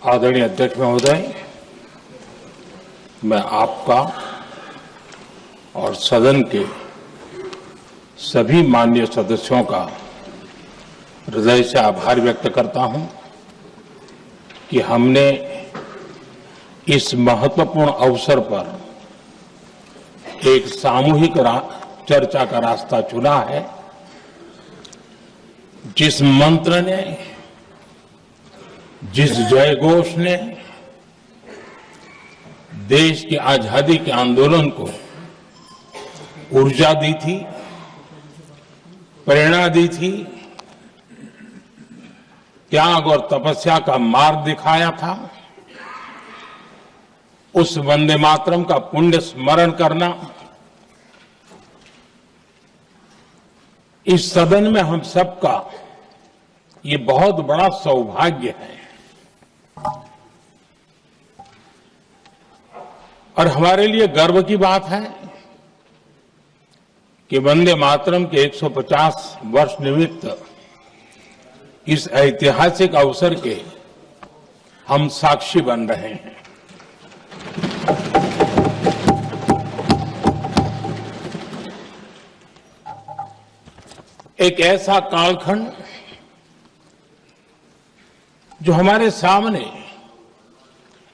आदरणीय अध्यक्ष महोदय, मैं आपका और सदन के सभी माननीय सदस्यों का हृदय से आभार व्यक्त करता हूं कि हमने इस महत्वपूर्ण अवसर पर एक सामूहिक चर्चा का रास्ता चुना है, जिस मंत्र ने, जिस जयघोष ने देश की आजादी के आंदोलन को ऊर्जा दी थी, प्रेरणा दी थी, त्याग और तपस्या का मार्ग दिखाया था, उस वंदे मातरम का पुण्य स्मरण करना इस सदन में हम सबका ये बहुत बड़ा सौभाग्य है और हमारे लिए गर्व की बात है कि वंदे मातरम के 150 वर्ष निमित्त इस ऐतिहासिक अवसर के हम साक्षी बन रहे हैं। एक ऐसा कालखंड जो हमारे सामने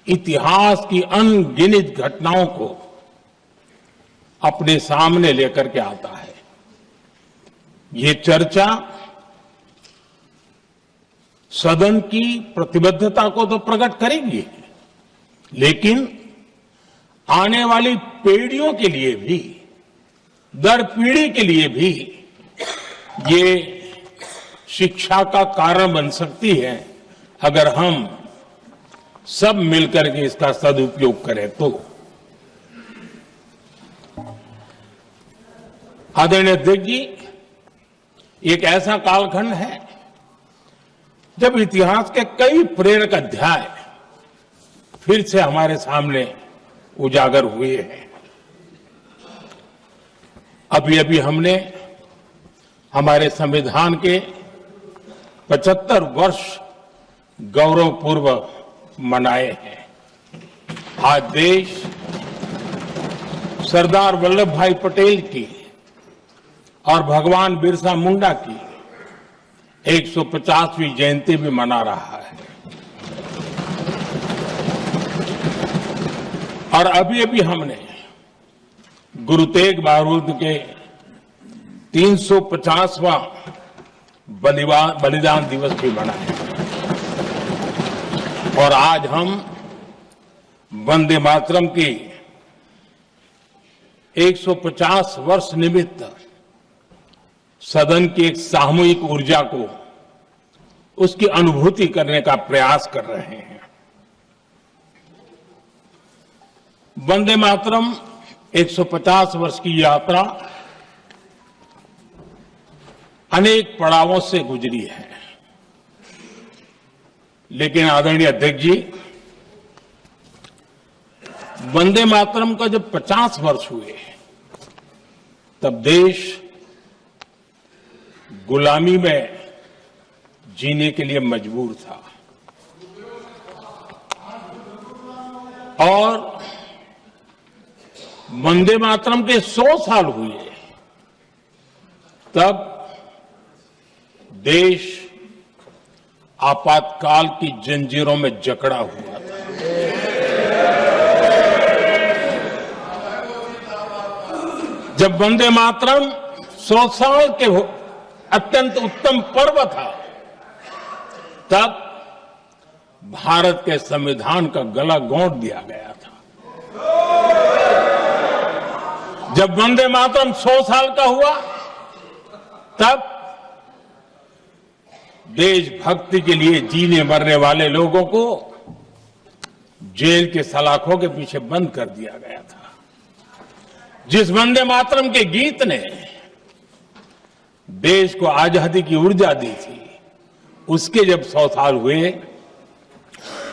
इतिहास की अनगिनत घटनाओं को अपने सामने लेकर के आता है। ये चर्चा सदन की प्रतिबद्धता को तो प्रकट करेगी, लेकिन आने वाली पीढ़ियों के लिए भी, दर पीढ़ी के लिए भी ये शिक्षा का कारण बन सकती है अगर हम सब मिलकर के इसका सदुपयोग करें तो। आदरणीय अध्यक्ष जी, एक ऐसा कालखंड है जब इतिहास के कई प्रेरक अध्याय फिर से हमारे सामने उजागर हुए हैं। अभी अभी हमने हमारे संविधान के 75 वर्ष गौरवपूर्व मनाए हैं। आज देश सरदार वल्लभ भाई पटेल की और भगवान बिरसा मुंडा की 150वीं जयंती भी मना रहा है और अभी अभी हमने गुरु तेग बहादुर के 350वां बलिदान दिवस भी मनाया और आज हम वंदे मातरम की 150 वर्ष निमित्त सदन की एक सामूहिक ऊर्जा को, उसकी अनुभूति करने का प्रयास कर रहे हैं। वंदे मातरम 150 वर्ष की यात्रा अनेक पड़ावों से गुजरी है, लेकिन आदरणीय अध्यक्ष जी, वंदे मातरम का जब 50 वर्ष हुए तब देश गुलामी में जीने के लिए मजबूर था और वंदे मातरम के 100 साल हुए तब देश आपातकाल की जंजीरों में जकड़ा हुआ था। जब वंदे मातरम 100 साल के अत्यंत उत्तम पर्व था, तब भारत के संविधान का गला घोंट दिया गया था। जब वंदे मातरम 100 साल का हुआ, तब देशभक्ति के लिए जीने मरने वाले लोगों को जेल के सलाखों के पीछे बंद कर दिया गया था। जिस वंदे मातरम के गीत ने देश को आजादी की ऊर्जा दी थी, उसके जब 100 साल हुए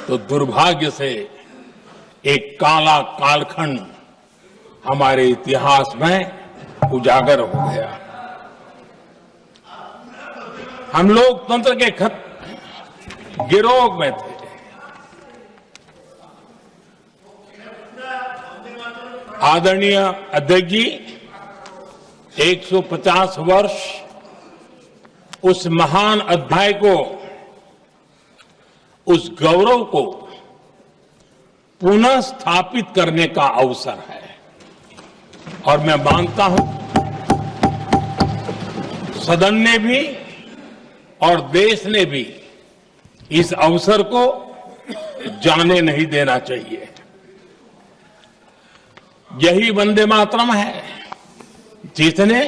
तो दुर्भाग्य से एक काला कालखंड हमारे इतिहास में उजागर हो गया। हम लोकतंत्र के गिरोह में थे, आदरणीय अध्यक्ष जी, 150 वर्ष उस महान अध्याय को, उस गौरव को पुनः स्थापित करने का अवसर है और मैं मानता हूं सदन ने भी और देश ने भी इस अवसर को जाने नहीं देना चाहिए। यही वंदे मातरम है जिसने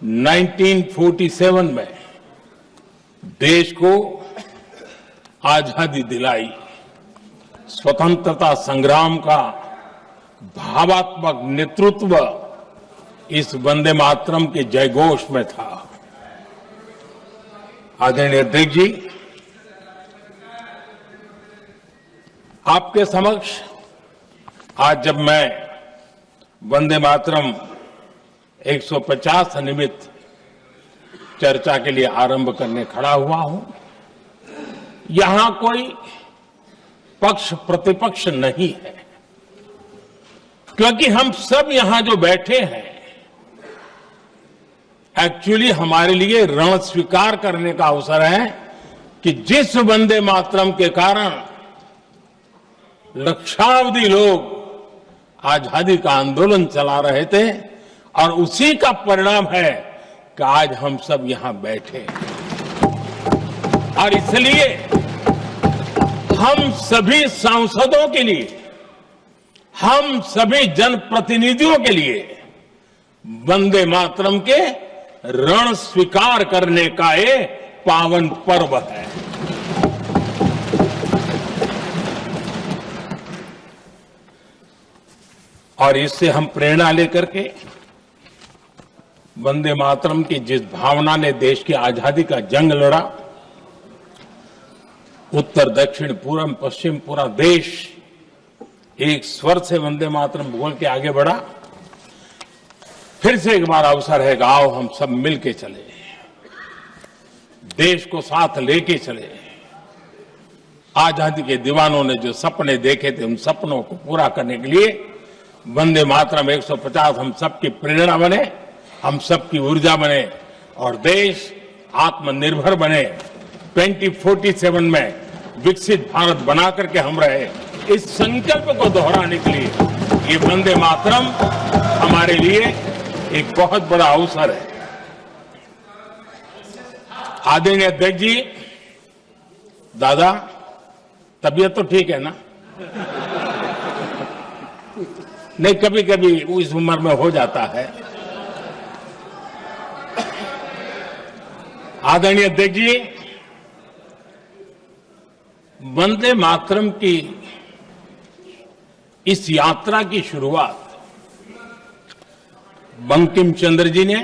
1947 में देश को आजादी दिलाई। स्वतंत्रता संग्राम का भावात्मक नेतृत्व इस वंदे मातरम के जयघोष में था। आदरणीय अध्यक्ष जी, आपके समक्ष आज जब मैं वंदे मातरम 150 निमित्त चर्चा के लिए आरंभ करने खड़ा हुआ हूं, यहां कोई पक्ष प्रतिपक्ष नहीं है, क्योंकि हम सब यहां जो बैठे हैं एक्चुअली हमारे लिए रण स्वीकार करने का अवसर है कि जिस वंदे मातरम के कारण लक्षावधि लोग आजादी का आंदोलन चला रहे थे और उसी का परिणाम है कि आज हम सब यहां बैठे हैं। और इसलिए हम सभी सांसदों के लिए, हम सभी जनप्रतिनिधियों के लिए वंदे मातरम के रण स्वीकार करने का ये पावन पर्व है। और इससे हम प्रेरणा लेकर के वंदे मातरम की जिस भावना ने देश की आजादी का जंग लड़ा, उत्तर दक्षिण पूर्व पश्चिम पूरा देश एक स्वर से वंदे मातरम बोल के आगे बढ़ा। फिर से एक बार अवसर है कि आओ हम सब मिल के चले, देश को साथ लेके चले। आजादी के दीवानों ने जो सपने देखे थे उन सपनों को पूरा करने के लिए वंदे मातरम 150 हम सबकी प्रेरणा बने, हम सबकी ऊर्जा बने और देश आत्मनिर्भर बने। 2047 में विकसित भारत बना करके हम रहे, इस संकल्प को दोहराने के लिए ये वंदे मातरम हमारे लिए एक बहुत बड़ा अवसर है। आदरणीय अध्यक्ष जी, दादा तबीयत तो ठीक है ना? नहीं, कभी कभी इस उम्र में हो जाता है। आदरणीय अध्यक्ष जी, वंदे मातरम की इस यात्रा की शुरुआत बंकिम चंद्र जी ने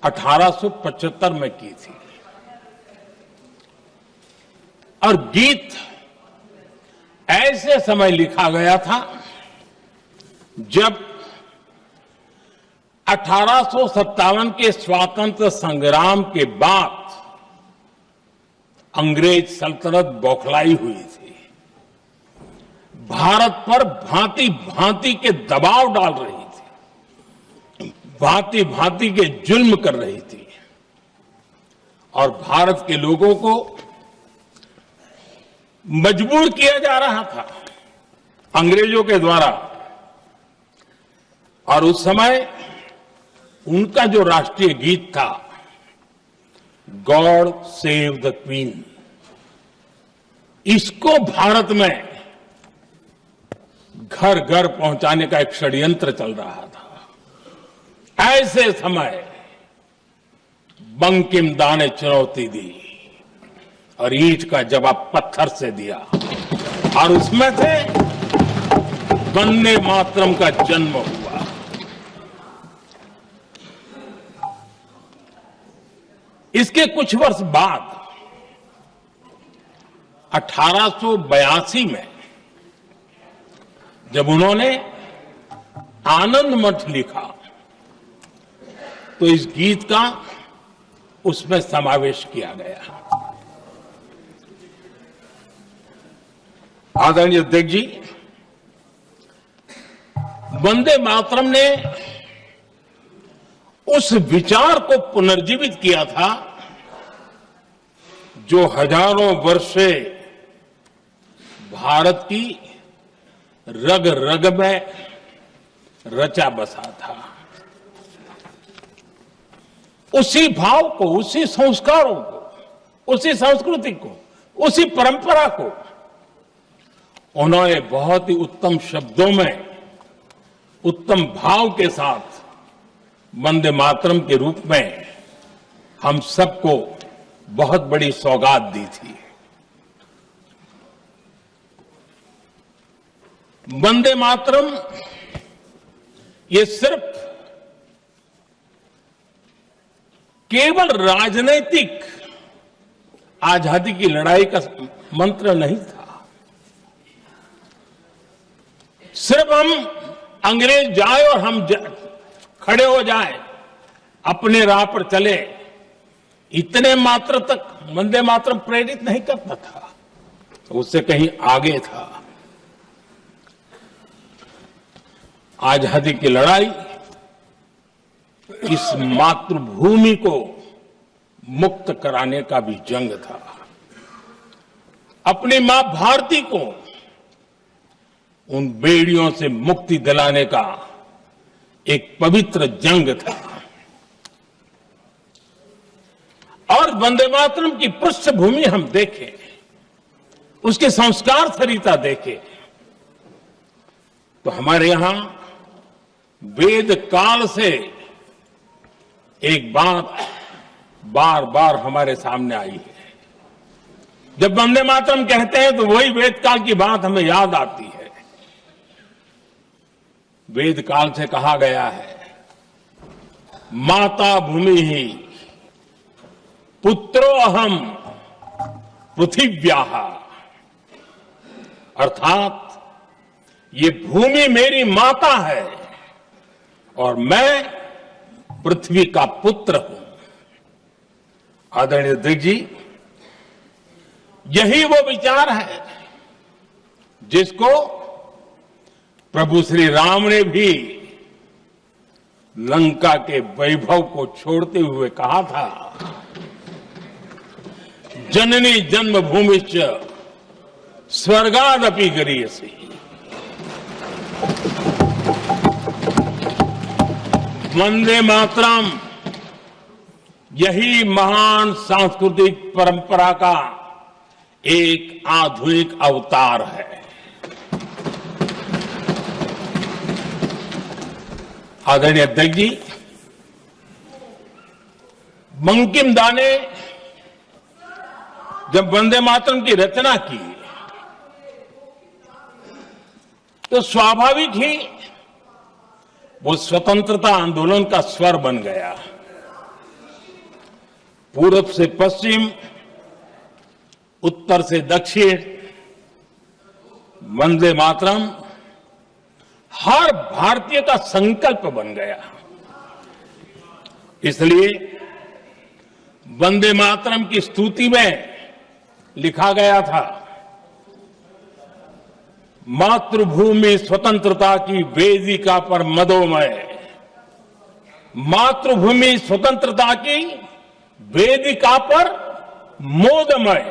1875 में की थी और गीत ऐसे समय लिखा गया था जब 1857 के स्वातंत्र संग्राम के बाद अंग्रेज सल्तनत बौखलाई हुई थी, भारत पर भांति भांति के दबाव डाल रही थी, भांति भांति के जुल्म कर रही थी और भारत के लोगों को मजबूर किया जा रहा था अंग्रेजों के द्वारा। और उस समय उनका जो राष्ट्रीय गीत था, गॉड सेव द क्वीन, इसको भारत में घर घर पहुंचाने का एक षड्यंत्र चल रहा था। ऐसे समय बंकिम दा ने चुनौती दी और ईंट का जवाब पत्थर से दिया और उसमें से वंदे मातरम का जन्म हुआ। इसके कुछ वर्ष बाद 1882 में जब उन्होंने आनंद मठ लिखा तो इस गीत का उसमें समावेश किया गया। आदरणीय अध्यक्ष जी, वंदे मातरम ने उस विचार को पुनर्जीवित किया था जो हजारों वर्ष से भारत की रग रग में रचा बसा था। उसी भाव को, उसी संस्कारों को, उसी संस्कृति को, उसी परंपरा को उन्होंने बहुत ही उत्तम शब्दों में, उत्तम भाव के साथ वंदे मातरम के रूप में हम सबको बहुत बड़ी सौगात दी थी। वंदे मातरम ये सिर्फ केवल राजनीतिक आजादी की लड़ाई का मंत्र नहीं था। सिर्फ हम अंग्रेज जाए और हम खड़े हो जाए, अपने राह पर चले, इतने मात्र तक वंदे मातरम प्रेरित नहीं करता था, तो उससे कहीं आगे था। आजादी की लड़ाई इस मातृभूमि को मुक्त कराने का भी जंग था। अपनी मां भारती को उन बेड़ियों से मुक्ति दिलाने का एक पवित्र जंग था। और वंदे मातरम की पृष्ठभूमि हम देखें, उसके संस्कार सरिता देखें, तो हमारे यहां वेद काल से एक बात बार बार हमारे सामने आई है। जब वंदे मातरम कहते हैं तो वही वेद काल की बात हमें याद आती है। वेद काल से कहा गया है, माता भूमि ही पुत्रो अहम पृथिव्याः, अर्थात ये भूमि मेरी माता है और मैं पृथ्वी का पुत्र हूं। आदरणीय अध्यक्ष जी, यही वो विचार है जिसको प्रभु श्री राम ने भी लंका के वैभव को छोड़ते हुए कहा था, जननी जन्मभूमिश्च स्वर्गादपि गरीयसी। वंदे मातरम यही महान सांस्कृतिक परंपरा का एक आधुनिक अवतार है। आदरणीय अध्यक्ष जी, बंकिम दा ने जब वंदे मातरम की रचना की तो स्वाभाविक ही वो स्वतंत्रता आंदोलन का स्वर बन गया। पूरब से पश्चिम, उत्तर से दक्षिण, वंदे मातरम हर भारतीय का संकल्प बन गया। इसलिए वंदे मातरम की स्तुति में लिखा गया था, मातृभूमि स्वतंत्रता की वेदिका पर मदोमय, मातृभूमि स्वतंत्रता की वेदिका पर मोदमय,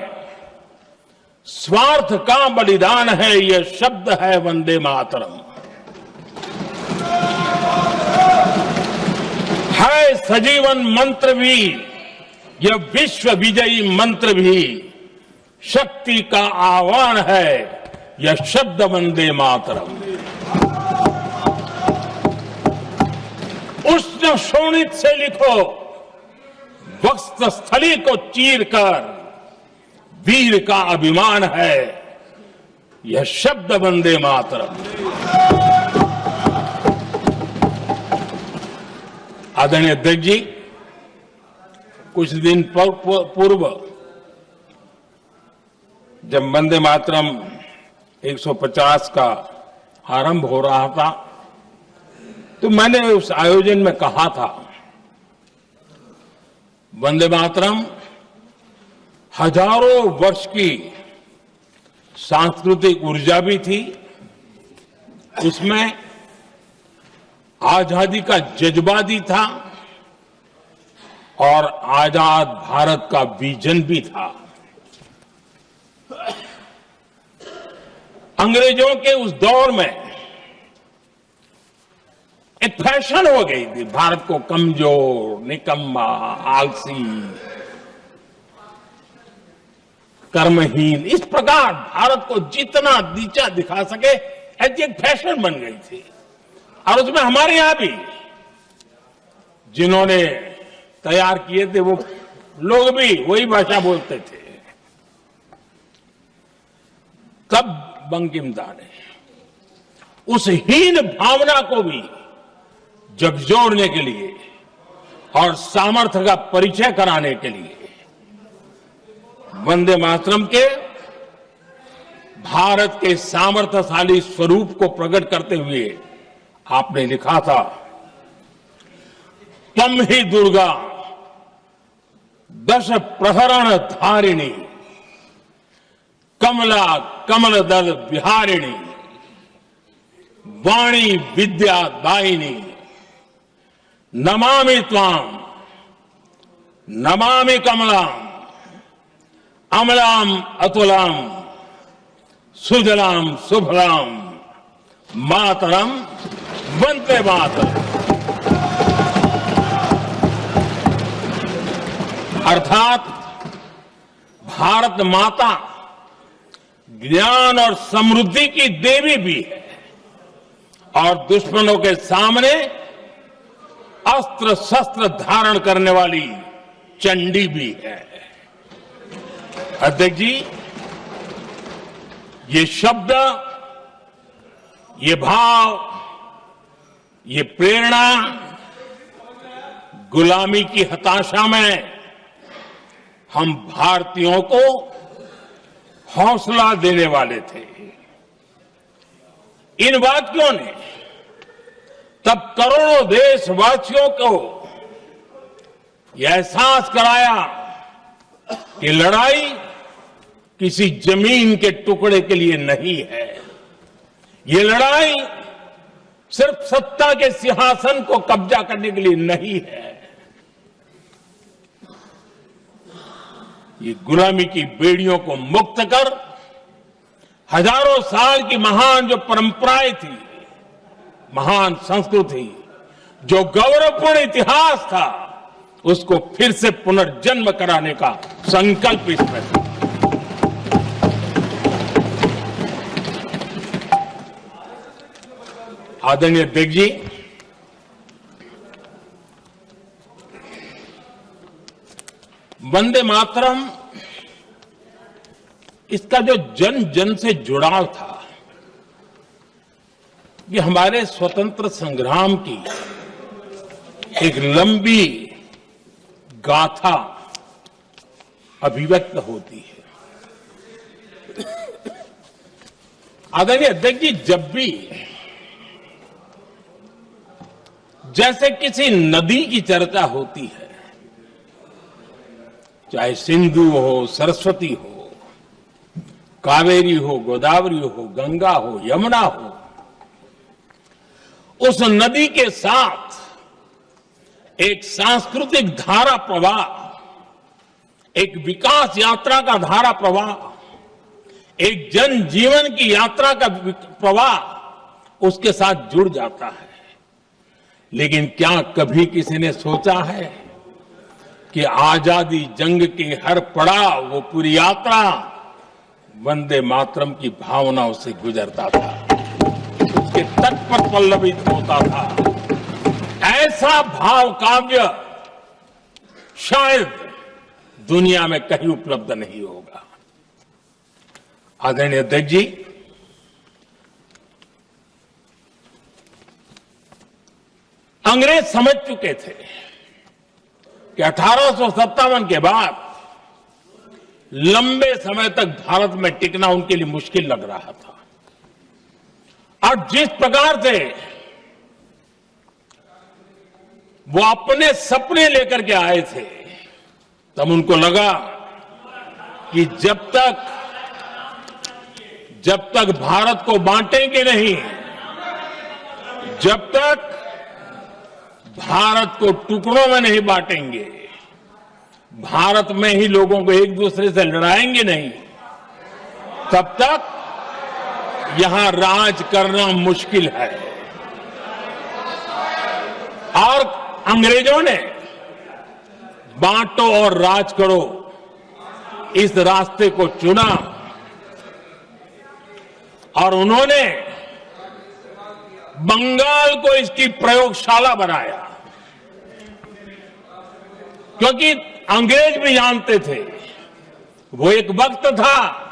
स्वार्थ का बलिदान है यह शब्द है वंदे मातरम। है सजीवन मंत्र भी यह विश्व विजयी मंत्र भी, शक्ति का आह्वान है यह शब्द वंदे मातरम। उष्ण शोणित से लिखो, वक्षस्थली को चीरकर, वीर का अभिमान है यह शब्द वंदे मातरम। आदरणीय अध्यक्ष जी, कुछ दिन पूर्व जब वंदे मातरम 150 का आरंभ हो रहा था तो मैंने उस आयोजन में कहा था, वंदे मातरम हजारों वर्ष की सांस्कृतिक ऊर्जा भी थी, उसमें आजादी का जज्बा भी था और आजाद भारत का विजन भी था। अंग्रेजों के उस दौर में एक फैशन हो गई थी भारत को कमजोर, निकम्मा, आलसी, कर्महीन, इस प्रकार भारत को जितना नीचा दिखा सके ऐसी एक फैशन बन गई थी। और उसमें हमारे यहां भी जिन्होंने तैयार किए थे वो लोग भी वही भाषा बोलते थे। तब बंकिम दा ने उस हीन भावना को भी झकझोरने के लिए और सामर्थ्य का परिचय कराने के लिए वंदे मातरम के भारत के सामर्थ्यशाली स्वरूप को प्रकट करते हुए आपने लिखा था, तम ही दुर्गा दश प्रहरण धारिणी, कमला कमल दल विहारिणी, वाणी विद्या दायिनी, नमामि त्वाम नमामि कमलाम, अमलाम अतुलाम, सुजलाम सुफलाम, मातरम वंदे मातरम। अर्थात भारत माता ज्ञान और समृद्धि की देवी भी है और दुश्मनों के सामने अस्त्र शस्त्र धारण करने वाली चंडी भी है। अध्यक्ष जी, ये शब्द, ये भाव, ये प्रेरणा गुलामी की हताशा में हम भारतीयों को हौसला देने वाले थे। इन वाक्यों ने तब करोड़ों देशवासियों को यह एहसास कराया कि लड़ाई किसी जमीन के टुकड़े के लिए नहीं है। ये लड़ाई सिर्फ सत्ता के सिंहासन को कब्जा करने के लिए नहीं है। ये गुलामी की बेड़ियों को मुक्त कर हजारों साल की महान जो परंपराएं थी, महान संस्कृति, जो गौरवपूर्ण इतिहास था, उसको फिर से पुनर्जन्म कराने का संकल्प इसमें था। आदरणीय अध्यक्ष जी, वंदे मातरम, इसका जो जन जन से जुड़ाव था, ये हमारे स्वतंत्र संग्राम की एक लंबी गाथा अभिव्यक्त होती है। आदरणीय अध्यक्ष जी, जब भी जैसे किसी नदी की चर्चा होती है, चाहे सिंधु हो, सरस्वती हो, कावेरी हो, गोदावरी हो, गंगा हो, यमुना हो, उस नदी के साथ एक सांस्कृतिक धारा प्रवाह, एक विकास यात्रा का धारा प्रवाह, एक जन जीवन की यात्रा का प्रवाह उसके साथ जुड़ जाता है। लेकिन क्या कभी किसी ने सोचा है कि आजादी जंग के हर पड़ाव, वो पूरी यात्रा वंदे मातरम की भावनाओं से गुजरता था, उसके तट पर पल्लवित होता था। ऐसा भाव काव्य शायद दुनिया में कहीं उपलब्ध नहीं होगा। आदरणीय अध्यक्ष जी, अंग्रेज समझ चुके थे कि 1857 के बाद लंबे समय तक भारत में टिकना उनके लिए मुश्किल लग रहा था। और जिस प्रकार से वो अपने सपने लेकर के आए थे, तब उनको लगा कि जब तक भारत को बांटेंगे नहीं, जब तक भारत को टुकड़ों में नहीं बांटेंगे, भारत में ही लोगों को एक दूसरे से लड़ाएंगे नहीं, तब तक यहां राज करना मुश्किल है। और अंग्रेजों ने बांटो और राज करो इस रास्ते को चुना और उन्होंने बंगाल को इसकी प्रयोगशाला बनाया, क्योंकि अंग्रेज भी जानते थे वो एक वक्त था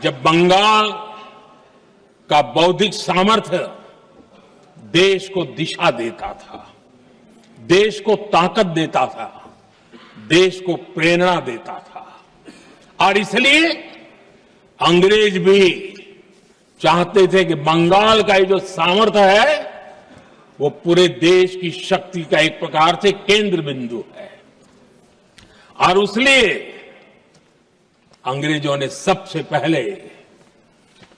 जब बंगाल का बौद्धिक सामर्थ्य देश को दिशा देता था, देश को ताकत देता था, देश को प्रेरणा देता था। और इसलिए अंग्रेज भी चाहते थे कि बंगाल का ये जो सामर्थ्य है वो पूरे देश की शक्ति का एक प्रकार से केंद्र बिंदु है। और इसलिए अंग्रेजों ने सबसे पहले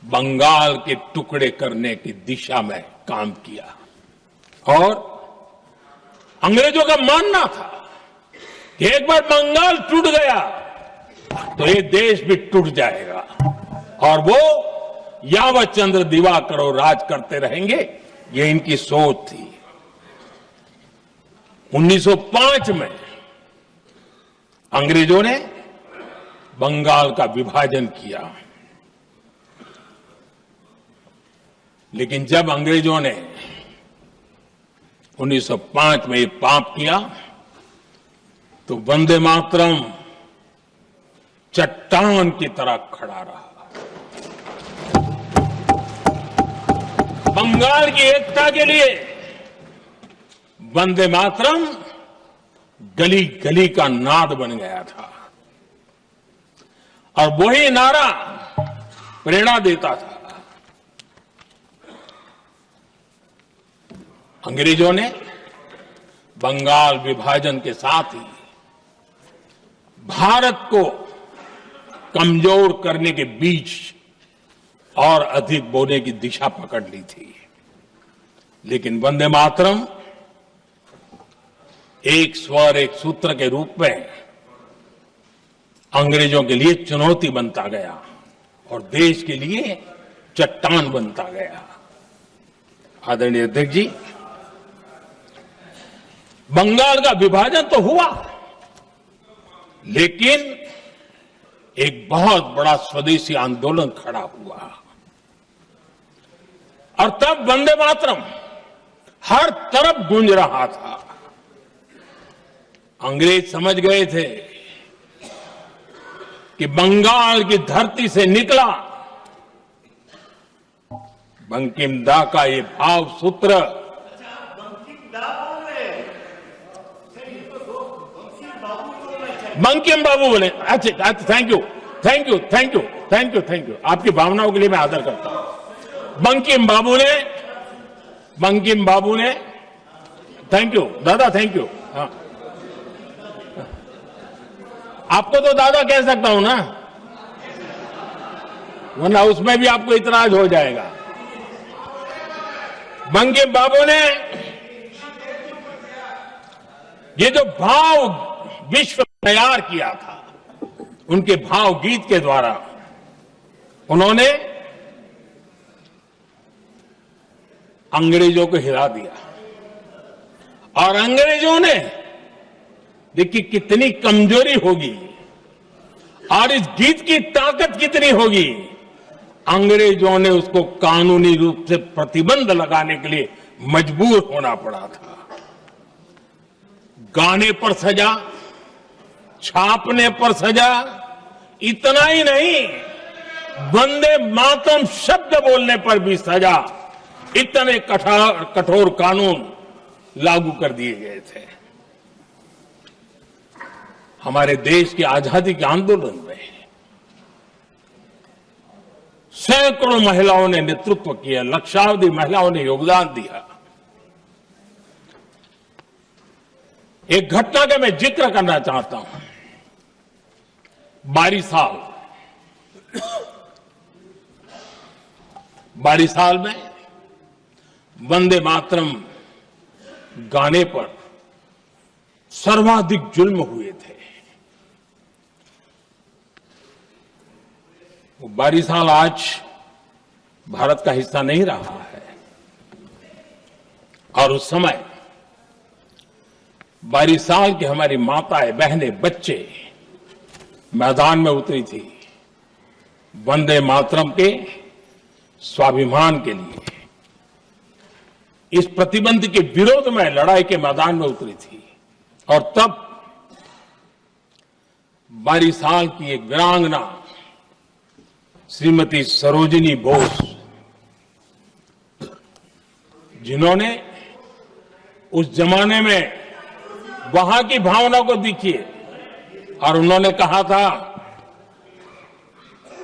बंगाल के टुकड़े करने की दिशा में काम किया और अंग्रेजों का मानना था कि एक बार बंगाल टूट गया तो ये देश भी टूट जाएगा और वो यावत चंद्र दिवाकरो राज करते रहेंगे, ये इनकी सोच थी। 1905 में अंग्रेजों ने बंगाल का विभाजन किया, लेकिन जब अंग्रेजों ने 1905 में ये पाप किया तो वंदे मातरम चट्टान की तरह खड़ा रहा। बंगाल की एकता के लिए वंदे मातरम गली गली का नाद बन गया था और वही नारा प्रेरणा देता था। अंग्रेजों ने बंगाल विभाजन के साथ ही भारत को कमजोर करने के बीच और अधिक बोने की दिशा पकड़ ली थी, लेकिन वंदे मातरम एक स्वर एक सूत्र के रूप में अंग्रेजों के लिए चुनौती बनता गया और देश के लिए चट्टान बनता गया। आदरणीय अध्यक्ष जी, बंगाल का विभाजन तो हुआ, लेकिन एक बहुत बड़ा स्वदेशी आंदोलन खड़ा हुआ और तब वंदे मातरम हर तरफ गूंज रहा था। अंग्रेज समझ गए थे कि बंगाल की धरती से निकला बंकिम दा का ये भाव सूत्र बंकिम बाबू बोले। अच्छा, thank you thank you thank you thank you thank you, आपकी भावनाओं के लिए मैं आदर करता हूं। बंकिम बाबू ने थैंक यू दादा, थैंक यू। हाँ, आपको तो दादा कह सकता हूं ना, वरना उसमें भी आपको इतराज हो जाएगा। बंकिम बाबू ने ये जो भाव विश्व तैयार किया था, उनके भाव गीत के द्वारा उन्होंने अंग्रेजों को हिला दिया और अंग्रेजों ने देखिए कितनी कमजोरी होगी और इस गीत की ताकत कितनी होगी। अंग्रेजों ने उसको कानूनी रूप से प्रतिबंध लगाने के लिए मजबूर होना पड़ा था। गाने पर सजा, छापने पर सजा, इतना ही नहीं वंदे मातरम शब्द बोलने पर भी सजा, इतने कठोर कानून लागू कर दिए गए थे। हमारे देश की आजादी के आंदोलन में सैकड़ों महिलाओं ने नेतृत्व किया, लक्षावधि महिलाओं ने योगदान दिया। एक घटना का मैं जिक्र करना चाहता हूं। 22 साल में वंदे मातरम गाने पर सर्वाधिक जुल्म हुए थे। वो बारिसाल आज भारत का हिस्सा नहीं रहा है और उस समय बारिसाल की हमारी माताएं, बहनें, बच्चे मैदान में उतरी थी वंदे मातरम के स्वाभिमान के लिए। इस प्रतिबंध के विरोध में लड़ाई के मैदान में उतरी थी और तब बारिसाल की एक वीरांगना श्रीमती सरोजिनी बोस, जिन्होंने उस जमाने में वहां की भावना को देखिए और उन्होंने कहा था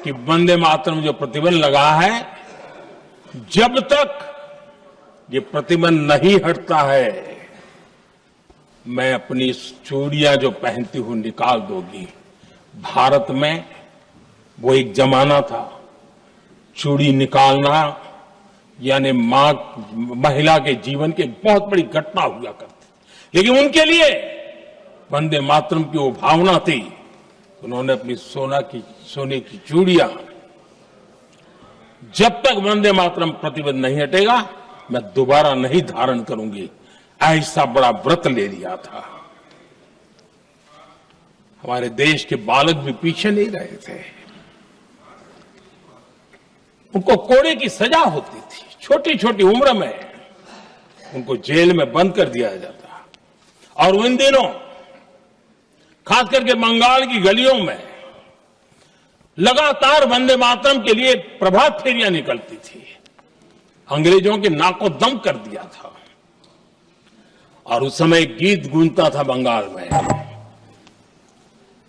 कि वंदे मातरम जो प्रतिबंध लगा है, जब तक ये प्रतिबंध नहीं हटता है मैं अपनी चूड़ियां जो पहनती हूं निकाल दोगी। भारत में वो एक जमाना था, चूड़ी निकालना यानी महिला के जीवन की बहुत बड़ी घटना हुआ करती, लेकिन उनके लिए वंदे मातरम की वो भावना थी। उन्होंने अपनी सोने की चूड़ियां, जब तक वंदे मातरम प्रतिबंध नहीं हटेगा मैं दोबारा नहीं धारण करूंगी, ऐसा बड़ा व्रत ले लिया था। हमारे देश के बालक भी पीछे नहीं रहे थे। उनको कोड़े की सजा होती थी, छोटी छोटी उम्र में उनको जेल में बंद कर दिया जाता। और उन दिनों खास करके बंगाल की गलियों में लगातार वंदे मातरम के लिए प्रभात फेरियां निकलती थी। अंग्रेजों के नाको दम कर दिया था। और उस समय गीत गूंजता था बंगाल में,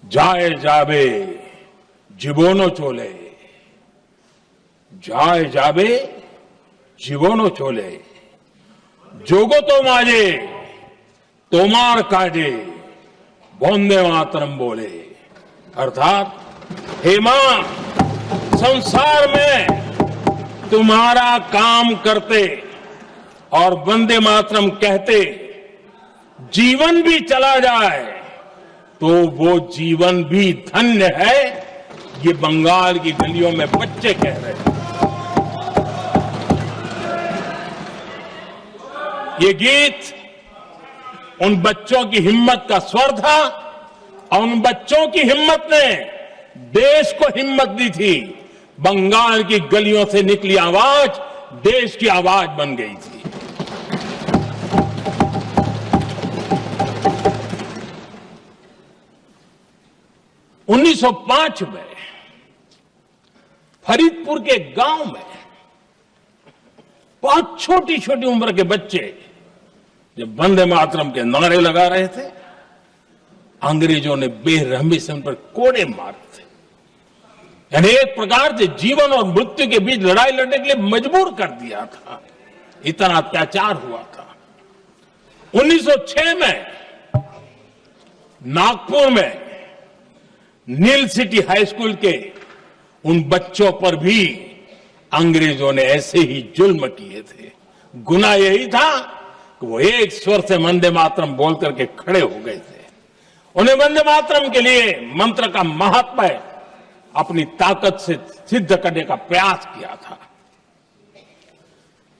जाए जाबे जीवोनो चोले, जाए जाबे जीवोनो चोले, जोगो तो माजे तोमार काजे वंदे मातरम बोले। अर्थात हे मां, संसार में तुम्हारा काम करते और वंदे मातरम कहते जीवन भी चला जाए तो वो जीवन भी धन्य है। ये बंगाल की गलियों में बच्चे कह रहे हैं। ये गीत उन बच्चों की हिम्मत का स्वर था और उन बच्चों की हिम्मत ने देश को हिम्मत दी थी। बंगाल की गलियों से निकली आवाज देश की आवाज बन गई थी। उन्नीस 1905 में फरीदपुर के गांव में बहुत छोटी छोटी उम्र के बच्चे जब वंदे मातरम के नारे लगा रहे थे, अंग्रेजों ने बेरहमी से उन पर कोड़े मारे थे। यानी एक प्रकार से जीवन और मृत्यु के बीच लड़ाई लड़ने के लिए मजबूर कर दिया था। इतना अत्याचार हुआ था। 1906 में नागपुर में नील सिटी हाई स्कूल के उन बच्चों पर भी अंग्रेजों ने ऐसे ही जुल्म किए थे। गुनाह यही था कि वो एक स्वर से वंदे मातरम बोल करके खड़े हो गए थे। उन्हें वंदे मातरम के लिए मंत्र का महात्म्य अपनी ताकत से सिद्ध करने का प्रयास किया था।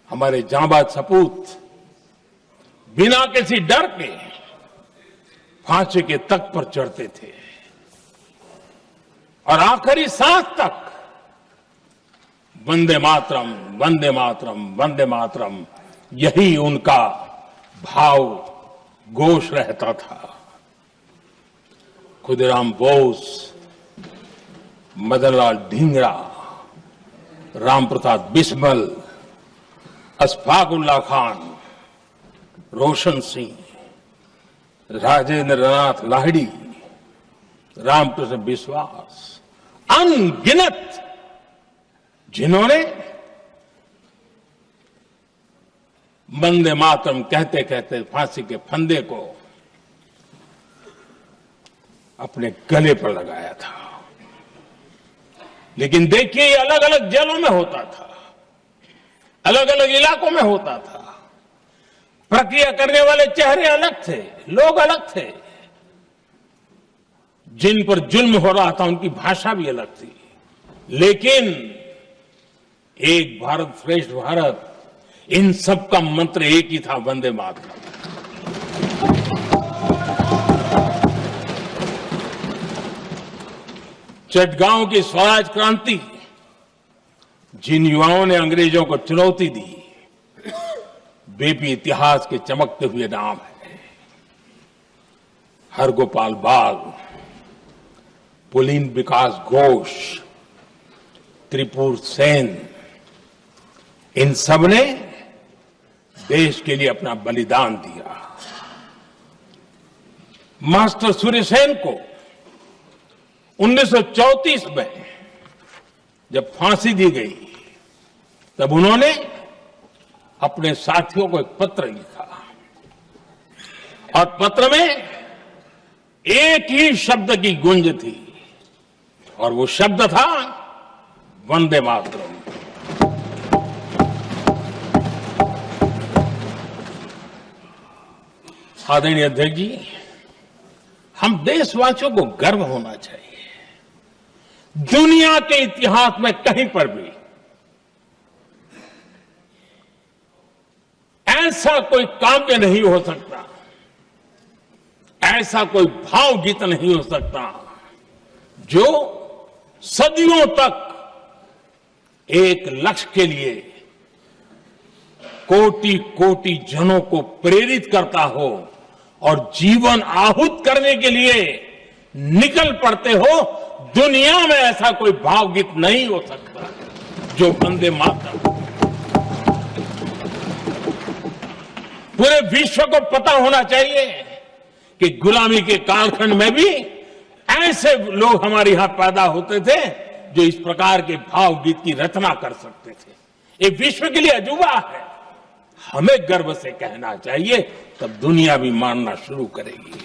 हमारे जांबाज सपूत बिना किसी डर के फांसी के तख्त पर चढ़ते थे और आखिरी सांस तक वंदे मातरम, वंदे मातरम, वंदे मातरम, यही उनका भाव घोष रहता था। खुदीराम बोस, मदनलाल ढींगरा, राम प्रसाद बिस्मल, अशफाकुल्ला खान, रोशन सिंह, राजेंद्र नाथ लाहिड़ी, रामकृष्ण विश्वास, अनगिनत जिन्होंने वंदे मातरम कहते कहते फांसी के फंदे को अपने गले पर लगाया था। लेकिन देखिए, ये अलग अलग जेलों में होता था, अलग अलग इलाकों में होता था। प्रक्रिया करने वाले चेहरे अलग थे, लोग अलग थे, जिन पर जुल्म हो रहा था उनकी भाषा भी अलग थी, लेकिन एक भारत श्रेष्ठ भारत, इन सब का मंत्र एक ही था, वंदे मातरम। चटगांव की स्वराज क्रांति, जिन युवाओं ने अंग्रेजों को चुनौती दी, वे भी इतिहास के चमकते हुए नाम है। हरगोपाल बाग, पुलिन विकास घोष, त्रिपुर सेन, इन सब ने देश के लिए अपना बलिदान दिया। मास्टर सूर्यसेन को 1934 में जब फांसी दी गई, तब उन्होंने अपने साथियों को एक पत्र लिखा और पत्र में एक ही शब्द की गूंज थी और वो शब्द था वंदे मातरम। आदरणीय अध्यक्ष जी, हम देशवासियों को गर्व होना चाहिए। दुनिया के इतिहास में कहीं पर भी ऐसा कोई काव्य नहीं हो सकता, ऐसा कोई भावगीत नहीं हो सकता जो सदियों तक एक लक्ष्य के लिए कोटि कोटि जनों को प्रेरित करता हो और जीवन आहूत करने के लिए निकल पड़ते हो। दुनिया में ऐसा कोई भावगीत नहीं हो सकता जो वंदे मातरम। पूरे विश्व को पता होना चाहिए कि गुलामी के कालखंड में भी ऐसे लोग हमारे यहां पैदा होते थे जो इस प्रकार के भावगीत की रचना कर सकते थे। ये विश्व के लिए अजूबा है, हमें गर्व से कहना चाहिए, तब दुनिया भी मानना शुरू करेगी।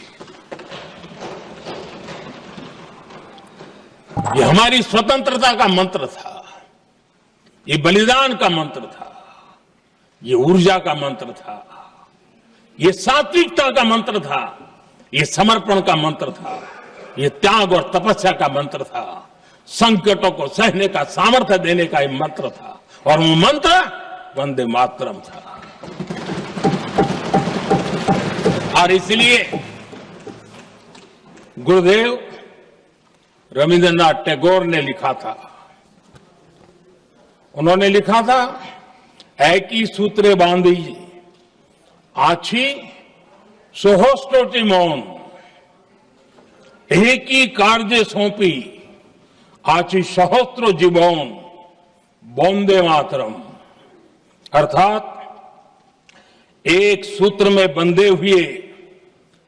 ये हमारी स्वतंत्रता का मंत्र था, ये बलिदान का मंत्र था, ये ऊर्जा का मंत्र था, ये सात्विकता का मंत्र था, ये समर्पण का मंत्र था, ये त्याग और तपस्या का मंत्र था, संकटों को सहने का सामर्थ्य देने का ये मंत्र था, और वो मंत्र वंदे मातरम था। और इसलिए गुरुदेव रविंद्रनाथ टैगोर ने लिखा था, उन्होंने लिखा था, एकी सूत्रे बांधी आछी सोहोस्टोटी मौन, एक ही कार्य सौंपी आछी सहस्त्रो जीवोन, वंदे मातरम। अर्थात एक सूत्र में बंधे हुए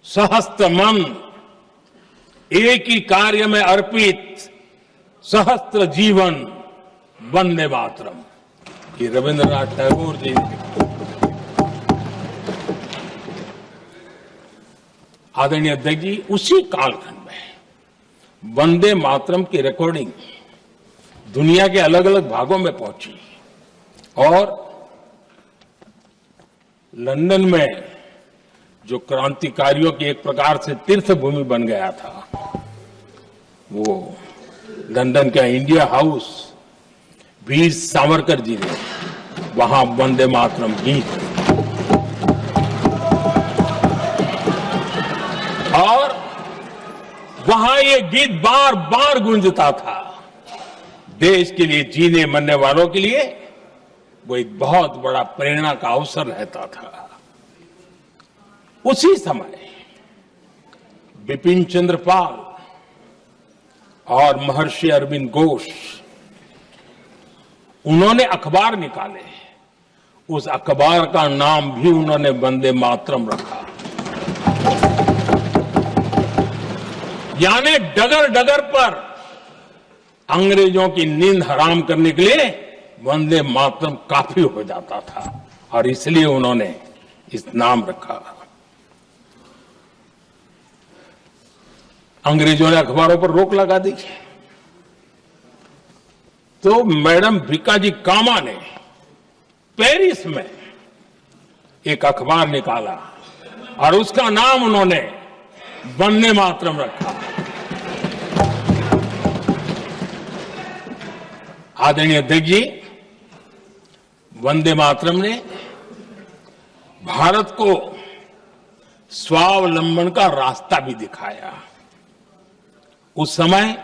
सहस्त्र मन, एक ही कार्य में अर्पित सहस्त्र जीवन, वंदे मातरम। ये रविंद्रनाथ टैगोर जी ने। आदरणीय अध्यक्ष जी, उसी कालखंड में वंदे मातरम की रिकॉर्डिंग दुनिया के अलग अलग भागों में पहुंची और लंदन में जो क्रांतिकारियों की एक प्रकार से तीर्थ भूमि बन गया था, वो लंदन का इंडिया हाउस, वीर सावरकर जी ने वहां वंदे मातरम गीत, और वहां ये गीत बार बार गूंजता था। देश के लिए जीने मरने वालों के लिए वो एक बहुत बड़ा प्रेरणा का अवसर रहता था। उसी समय बिपिन चंद्र पाल और महर्षि अरविंद घोष, उन्होंने अखबार निकाले, उस अखबार का नाम भी उन्होंने वंदे मातरम रखा। यानी डगर डगर पर अंग्रेजों की नींद हराम करने के लिए वंदे मातरम काफी हो जाता था, और इसलिए उन्होंने इस नाम रखा। अंग्रेजों ने अखबारों पर रोक लगा दी, तो मैडम भिकाजी कामा ने पेरिस में एक अखबार निकाला और उसका नाम उन्होंने वंदे मातरम रखा। आदरणीय अध्यक्ष जी, वंदे मातरम ने भारत को स्वावलंबन का रास्ता भी दिखाया। उस समय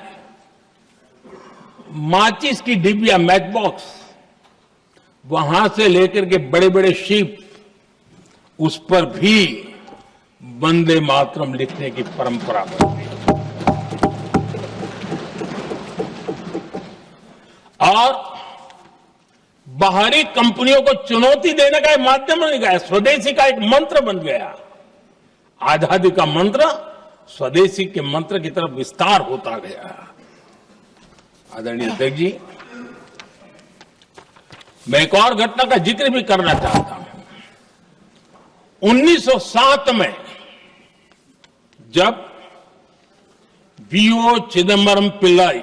माचिस की डिबिया, मैच बॉक्स, वहां से लेकर के बड़े बड़े शिप, उस पर भी वंदे मातरम लिखने की परंपरा बनी और बाहरी कंपनियों को चुनौती देने का एक माध्यम बन गया, स्वदेशी का एक मंत्र बन गया। आजादी का मंत्र स्वदेशी के मंत्र की तरफ विस्तार होता गया। आदरणीय अध्यक्ष जी, मैं एक और घटना का जिक्र भी करना चाहता हूं। 1907 में जब वीओ चिदम्बरम पिल्लाई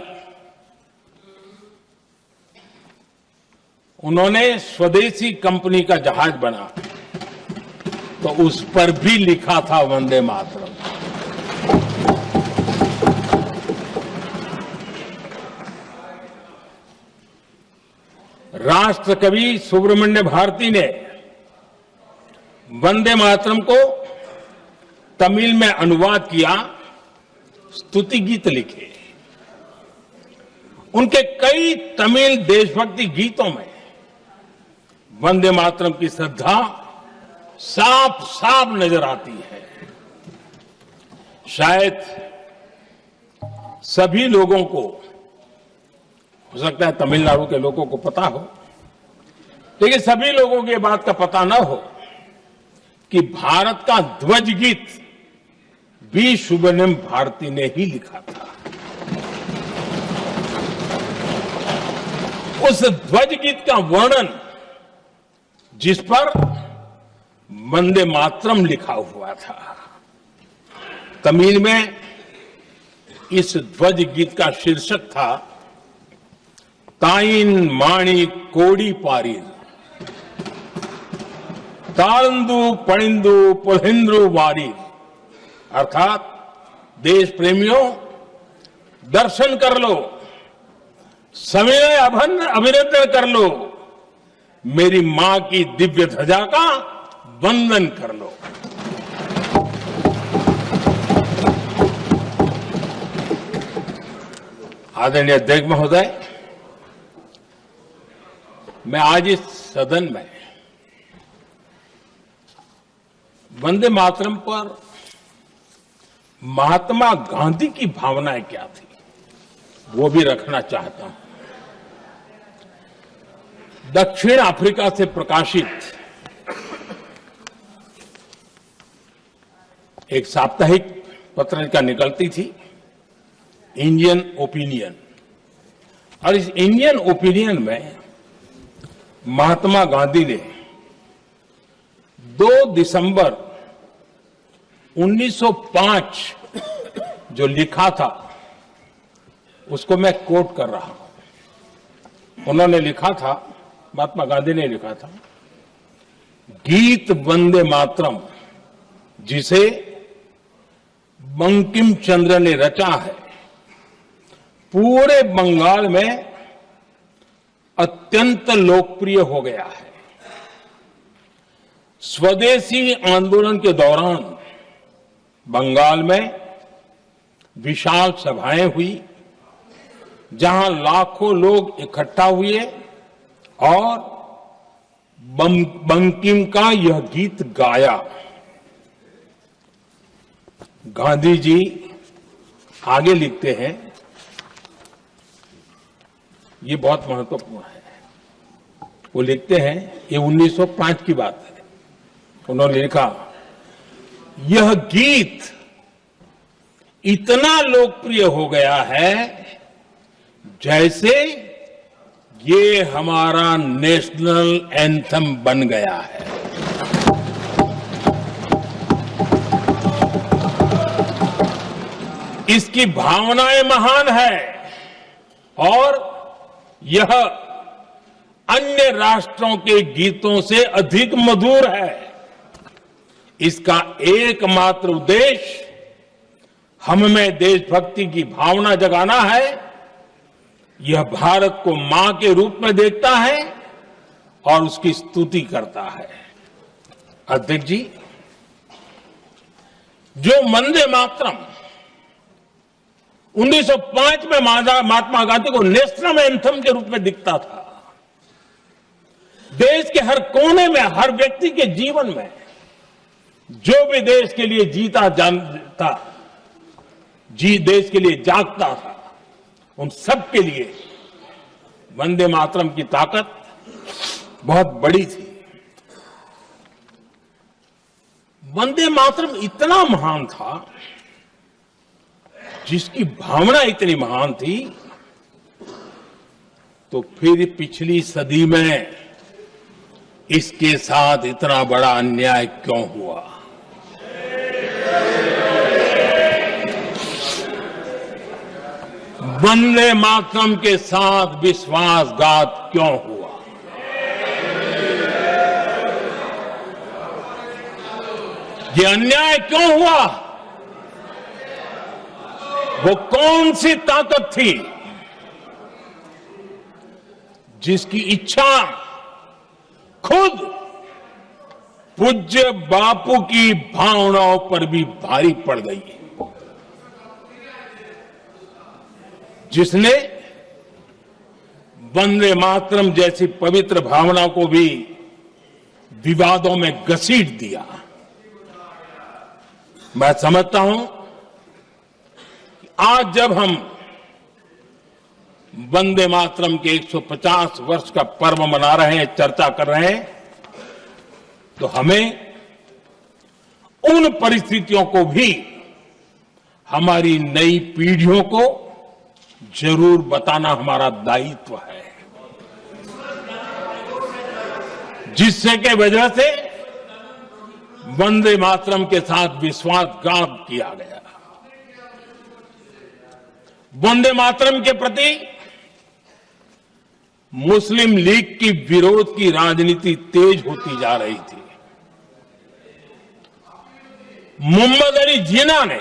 उन्होंने स्वदेशी कंपनी का जहाज बना तो उस पर भी लिखा था वंदे मातरम। राष्ट्र कवि सुब्रमण्य भारती ने वंदे मातरम को तमिल में अनुवाद किया, स्तुति गीत लिखे। उनके कई तमिल देशभक्ति गीतों में वंदे मातरम की श्रद्धा साफ साफ नजर आती है। शायद सभी लोगों को, हो सकता है तमिलनाडु के लोगों को पता हो, लेकिन सभी लोगों को यह बात का पता न हो कि भारत का ध्वज गीत भी सुब्रमण्यम भारती ने ही लिखा था। उस ध्वज गीत का वर्णन जिस पर वंदे मातरम लिखा हुआ था, तमिल में इस ध्वज गीत का शीर्षक था ताइन माणी कोडी पारीर, तालंदु पणिंदु पुलहिंद्रु वारीर। अर्थात देश प्रेमियों, दर्शन कर लो, सविनय अभिनंदन कर लो, मेरी मां की दिव्य ध्वजा का वंदन कर लो। आदरणीय अध्यक्ष महोदय, मैं आज इस सदन में वंदे मातरम पर महात्मा गांधी की भावनाएं क्या थी वो भी रखना चाहता हूं। दक्षिण अफ्रीका से प्रकाशित एक साप्ताहिक पत्रिका निकलती थी, इंडियन ओपिनियन, और इस इंडियन ओपिनियन में महात्मा गांधी ने 2 दिसंबर 1905 जो लिखा था उसको मैं कोट कर रहा हूं। उन्होंने लिखा था, महात्मा गांधी ने लिखा था, गीत वंदे मातरम जिसे बंकिम चंद्र ने रचा है, पूरे बंगाल में अत्यंत लोकप्रिय हो गया है। स्वदेशी आंदोलन के दौरान बंगाल में विशाल सभाएं हुई जहां लाखों लोग इकट्ठा हुए और बंकिम का यह गीत गाया। गांधी जी आगे लिखते हैं, ये बहुत महत्वपूर्ण है। वो लिखते हैं, ये 1905 की बात है। उन्होंने लिखा, यह गीत इतना लोकप्रिय हो गया है जैसे ये हमारा नेशनल एंथम बन गया है। इसकी भावनाएं महान है और यह अन्य राष्ट्रों के गीतों से अधिक मधुर है। इसका एकमात्र उद्देश्य हम में देशभक्ति की भावना जगाना है। यह भारत को मां के रूप में देखता है और उसकी स्तुति करता है। अध्यक्ष जी, जो वंदे मातरम 1905 में महात्मा गांधी को नेशनल एंथम के रूप में दिखता था, देश के हर कोने में, हर व्यक्ति के जीवन में जो भी देश के लिए जीता जानता, देश के लिए जागता था, उन सब के लिए वंदे मातरम की ताकत बहुत बड़ी थी। वंदे मातरम इतना महान था, जिसकी भावना इतनी महान थी, तो फिर पिछली सदी में इसके साथ इतना बड़ा अन्याय क्यों हुआ? वंदे मातरम के साथ विश्वासघात क्यों हुआ? ये अन्याय क्यों हुआ? वो कौन सी ताकत थी जिसकी इच्छा खुद पूज्य बापू की भावनाओं पर भी भारी पड़ गई, जिसने वंदे मातरम जैसी पवित्र भावना को भी विवादों में घसीट दिया? मैं समझता हूं कि आज जब हम वंदे मातरम के 150 वर्ष का पर्व मना रहे हैं, चर्चा कर रहे हैं, तो हमें उन परिस्थितियों को भी हमारी नई पीढ़ियों को जरूर बताना हमारा दायित्व है, जिससे के वजह से वंदे मातरम के साथ विश्वासघात किया गया। वंदे मातरम के प्रति मुस्लिम लीग की विरोध की राजनीति तेज होती जा रही थी। मोहम्मद अली जिन्ना ने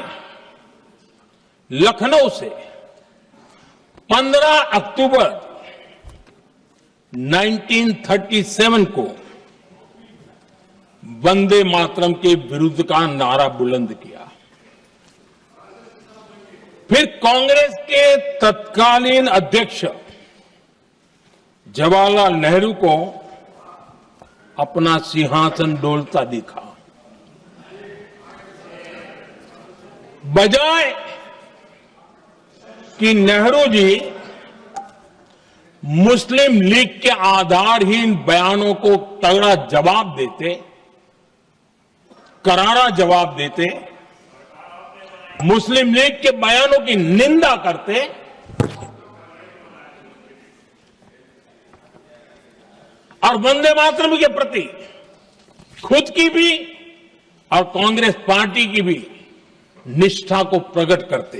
लखनऊ से 15 अक्टूबर 1937 को वंदे मातरम के विरुद्ध का नारा बुलंद किया। फिर कांग्रेस के तत्कालीन अध्यक्ष जवाहरलाल नेहरू को अपना सिंहासन डोलता दिखा। बजाय कि नेहरू जी मुस्लिम लीग के आधारहीन बयानों को तगड़ा जवाब देते, करारा जवाब देते, मुस्लिम लीग के बयानों की निंदा करते, और वंदे मातरम के प्रति खुद की भी और कांग्रेस पार्टी की भी निष्ठा को प्रकट करते,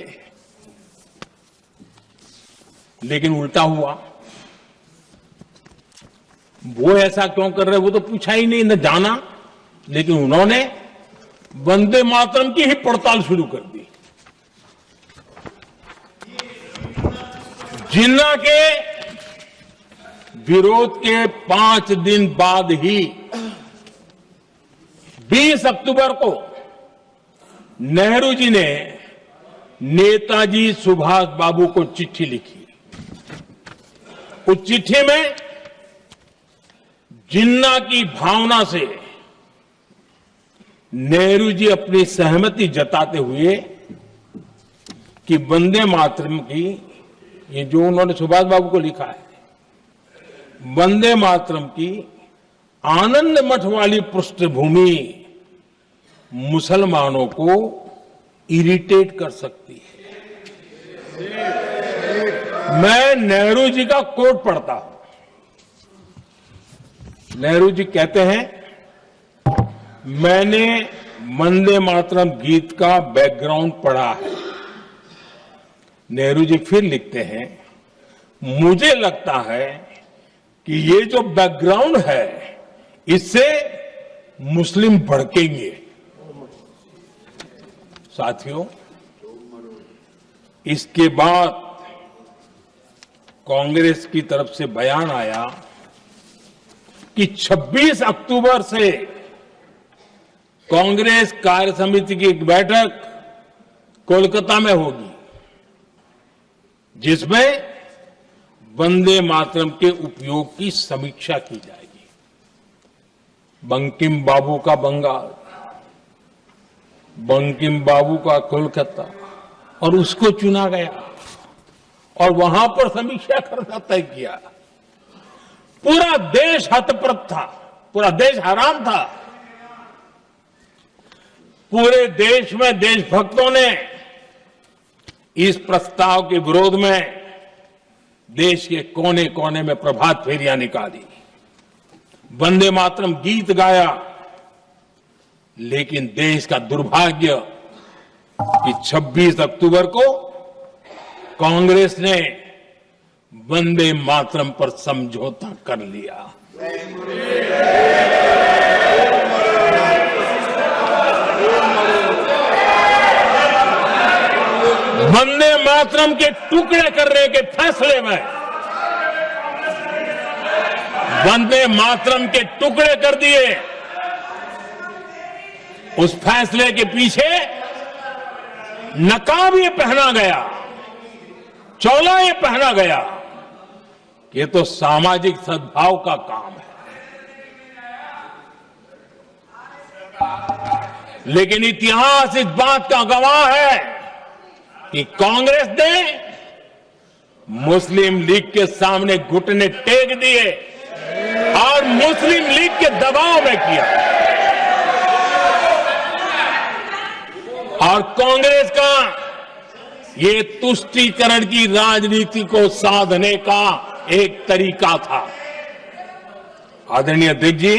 लेकिन उल्टा हुआ। वो ऐसा क्यों कर रहे, वो तो पूछा ही नहीं, न जाना, लेकिन उन्होंने वंदे मातरम की ही पड़ताल शुरू कर दी। जिन्ना के विरोध के 5 दिन बाद ही 20 अक्टूबर को नेहरू जी ने नेताजी सुभाष बाबू को चिट्ठी लिखी। उस चिट्ठी में जिन्ना की भावना से नेहरू जी अपनी सहमति जताते हुए कि वंदे मातरम की, ये जो उन्होंने सुभाष बाबू को लिखा है, वंदे मातरम की आनंद मठ वाली पृष्ठभूमि मुसलमानों को इरिटेट कर सकती है। मैं नेहरू जी का कोट पढ़ता हूं। नेहरू जी कहते हैं, मैंने वंदे मातरम गीत का बैकग्राउंड पढ़ा है। नेहरू जी फिर लिखते हैं, मुझे लगता है कि ये जो बैकग्राउंड है, इससे मुस्लिम भड़केंगे। साथियों, इसके बाद कांग्रेस की तरफ से बयान आया कि 26 अक्टूबर से कांग्रेस कार्य समिति की एक बैठक कोलकाता में होगी, जिसमें वंदे मातरम के उपयोग की समीक्षा की जाएगी। बंकिम बाबू का बंगाल, बंकिम बाबू का कोलकाता, और उसको चुना गया और वहां पर समीक्षा करना तय किया। पूरा देश हतप्रभ था, पूरा देश हैरान था। पूरे देश में देशभक्तों ने इस प्रस्ताव के विरोध में देश के कोने कोने में प्रभात फेरियां निकाली, वंदे मातरम गीत गाया। लेकिन देश का दुर्भाग्य कि 26 अक्टूबर को कांग्रेस ने वंदे मातरम पर समझौता कर लिया। वंदे मातरम के टुकड़े करने के फैसले में, वंदे मातरम के टुकड़े कर दिए। उस फैसले के पीछे नकाब ये पहना गया, चोला ये पहना गया। ये तो सामाजिक सद्भाव का काम है। लेकिन इतिहास इस बात का गवाह है कि कांग्रेस ने मुस्लिम लीग के सामने घुटने टेक दिए और मुस्लिम लीग के दबाव में किया। और कांग्रेस का ये तुष्टीकरण की राजनीति को साधने का एक तरीका था। आदरणीय अध्यक्ष जी,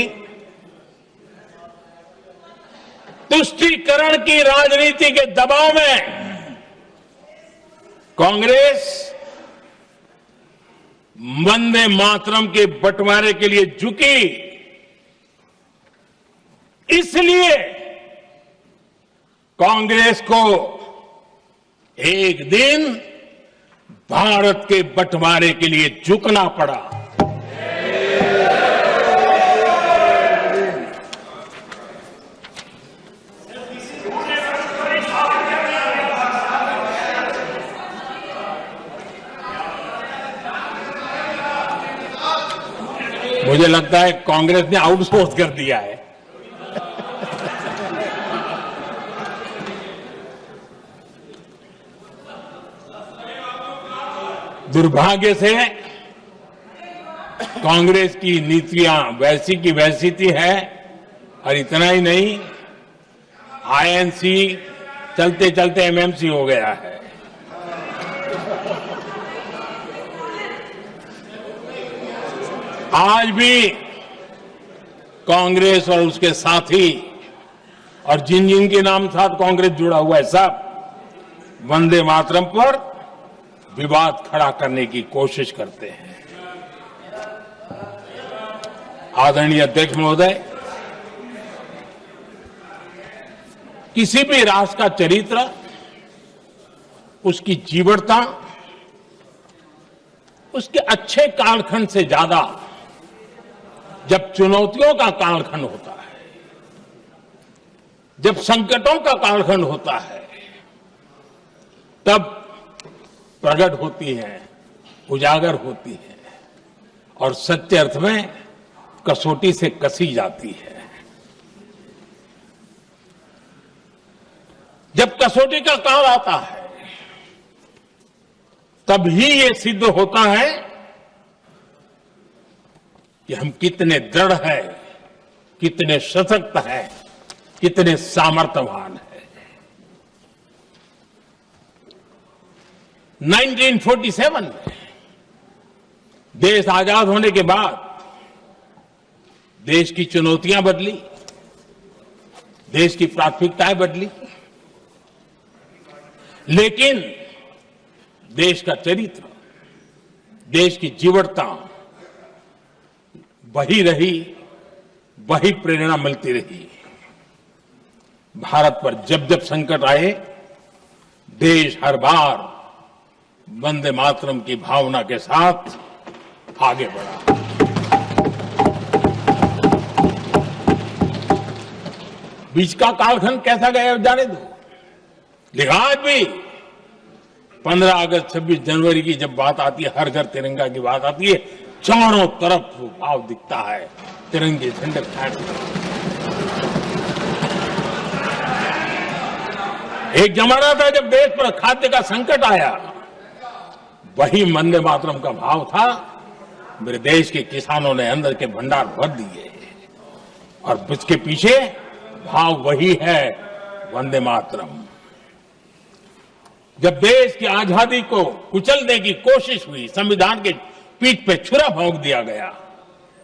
तुष्टीकरण की राजनीति के दबाव में कांग्रेस वंदे मातरम के बंटवारे के लिए झुकी। इसलिए कांग्रेस को एक दिन भारत के बंटवारे के लिए झुकना पड़ा। मुझे लगता है कांग्रेस ने आउटसोर्स कर दिया है। दुर्भाग्य से कांग्रेस की नीतियां वैसी की वैसी थी है। और इतना ही नहीं, आईएनसी चलते चलते एमएमसी हो गया है। आज भी कांग्रेस और उसके साथी और जिन जिन के नाम साथ कांग्रेस जुड़ा हुआ है, सब वंदे मातरम पर विवाद खड़ा करने की कोशिश करते हैं। आदरणीय अध्यक्ष महोदय, किसी भी राष्ट्र का चरित्र, उसकी जीवटता, उसके अच्छे कालखंड से ज्यादा जब चुनौतियों का कालखंड होता है, जब संकटों का कालखंड होता है, तब प्रकट होती है, उजागर होती है और सच्चे अर्थ में कसौटी से कसी जाती है। जब कसौटी का काल आता है, तब ही ये सिद्ध होता है कि हम कितने दृढ़ हैं, कितने सशक्त हैं, कितने सामर्थ्यवान हैं। 1947 में देश आजाद होने के बाद देश की चुनौतियां बदली, देश की प्राथमिकताएं बदली, लेकिन देश का चरित्र, देश की जीवटता वही रही, वही प्रेरणा मिलती रही। भारत पर जब जब संकट आए, देश हर बार वंदे मातरम की भावना के साथ आगे बढ़ा। बीच का कालखंड कैसा गया जाने दो, लेकिन आज भी 15 अगस्त 26 जनवरी की जब बात आती है, हर घर तिरंगा की बात आती है, चारों तरफ वो भाव दिखता है तिरंगे झंडे फहराने। एक जमाना था जब देश पर खाद्य का संकट आया, वही वंदे मातरम का भाव था। मेरे देश के किसानों ने अंदर के भंडार भर दिए और इसके पीछे भाव वही है, वंदे मातरम। जब देश की आजादी को कुचलने की कोशिश हुई, संविधान के पीठ पे छुरा भोंक दिया गया,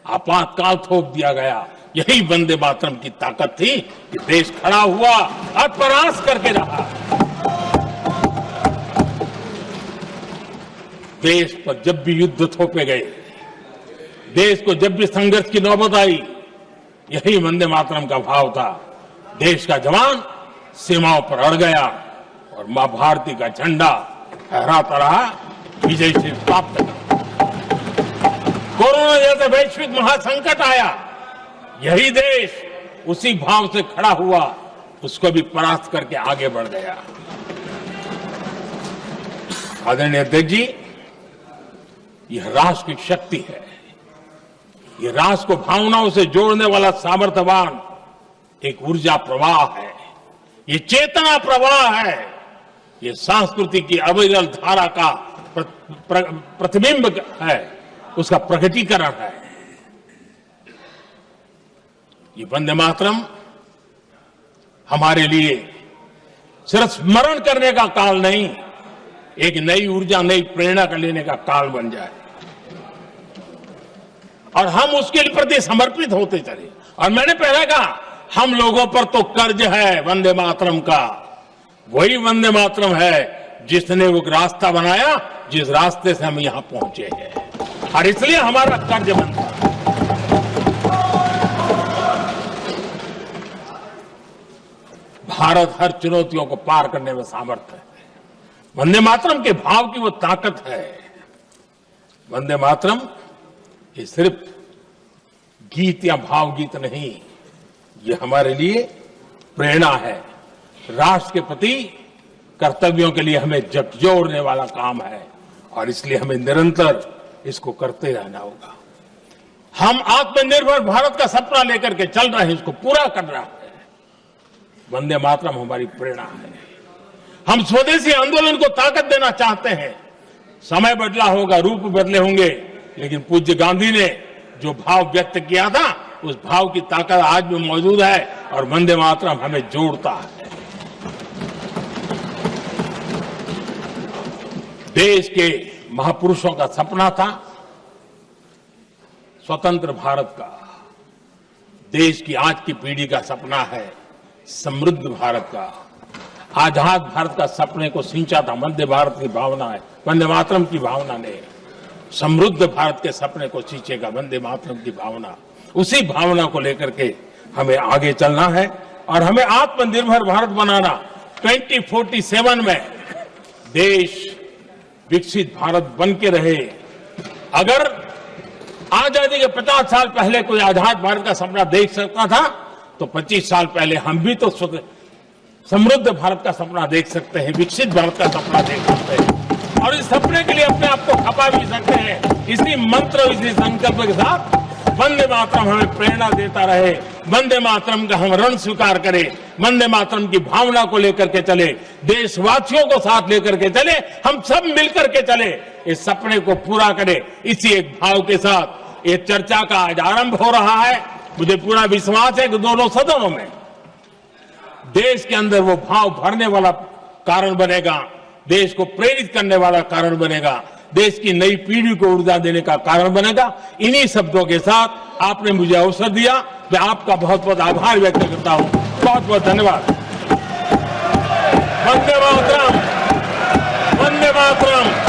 आपातकाल थोप दिया गया, यही वंदे मातरम की ताकत थी कि देश खड़ा हुआ और प्रयास करके रहा। देश पर जब भी युद्ध थोपे गए, देश को जब भी संघर्ष की नौबत आई, यही वंदे मातरम का भाव था। देश का जवान सीमाओं पर अड़ गया और मां भारती का झंडा फहराता रहा, विजय से प्राप्त कर। कोरोना जैसे वैश्विक महासंकट आया, यही देश उसी भाव से खड़ा हुआ, उसको भी परास्त करके आगे बढ़ गया। आदरणीय अध्यक्ष जी, यह राष्ट्र की शक्ति है, यह राष्ट्र को भावनाओं से जोड़ने वाला सामर्थ्यवान एक ऊर्जा प्रवाह है, ये चेतना प्रवाह है, ये संस्कृति की अविरल धारा का प्रतिबिंब है, उसका प्रकटीकरण है। ये वंदे मातरम हमारे लिए सिर्फ स्मरण करने का काल नहीं, एक नई ऊर्जा, नई प्रेरणा का लेने का काल बन जाए और हम उसके प्रति समर्पित होते चले। और मैंने पहले कहा, हम लोगों पर तो कर्ज है वंदे मातरम का। वही वंदे मातरम है जिसने वो रास्ता बनाया, जिस रास्ते से हम यहां पहुंचे हैं, और इसलिए हमारा कर्ज बनता है। भारत हर चुनौतियों को पार करने में सामर्थ्य है। वंदे मातरम के भाव की वो ताकत है। वंदे मातरम ये सिर्फ गीत या भावगीत नहीं, ये हमारे लिए प्रेरणा है। राष्ट्र के प्रति कर्तव्यों के लिए हमें झकझोरने वाला काम है और इसलिए हमें निरंतर इसको करते रहना होगा। हम आत्मनिर्भर भारत का सपना लेकर के चल रहे हैं, इसको पूरा कर रहे हैं। वंदे मातरम हमारी प्रेरणा है। हम स्वदेशी आंदोलन को ताकत देना चाहते हैं। समय बदला होगा, रूप बदले होंगे, लेकिन पूज्य गांधी ने जो भाव व्यक्त किया था, उस भाव की ताकत आज भी मौजूद है और वंदे मातरम हमें जोड़ता है। देश के महापुरुषों का सपना था स्वतंत्र भारत का। देश की आज की पीढ़ी का सपना है समृद्ध भारत का। आजाद भारत का सपने को सिंचा था वंदे भारत की भावना है, वंदे मातरम की भावना ने। समृद्ध भारत के सपने को सींचेगा वंदे मातरम की भावना। उसी भावना को लेकर के हमें आगे चलना है और हमें आत्मनिर्भर भारत बनाना। 2047 में देश विकसित भारत बन के रहे। अगर आजादी के 50 साल पहले कोई आजाद भारत का सपना देख सकता था, तो 25 साल पहले हम भी तो समृद्ध भारत का सपना देख सकते हैं, विकसित भारत का सपना देख सकते हैं और इस सपने के लिए अपने आप को खपा भी सकते हैं। इसी मंत्र, इसी संकल्प के साथ वंदे मातरम हमें प्रेरणा देता रहे। वंदे मातरम का हम ऋण स्वीकार करें, वंदे मातरम की भावना को लेकर के चले, देशवासियों को साथ लेकर के चले, हम सब मिलकर के चले, इस सपने को पूरा करें। इसी एक भाव के साथ ये चर्चा का आज आरंभ हो रहा है। मुझे पूरा विश्वास है कि दोनों सदनों में देश के अंदर वो भाव भरने वाला कारण बनेगा, देश को प्रेरित करने वाला कारण बनेगा, देश की नई पीढ़ी को ऊर्जा देने का कारण बनेगा। इन्हीं शब्दों के साथ आपने मुझे अवसर दिया, मैं आपका बहुत बहुत आभार व्यक्त करता हूं। बहुत बहुत धन्यवाद। वंदे मातरम, वंदे मातरम।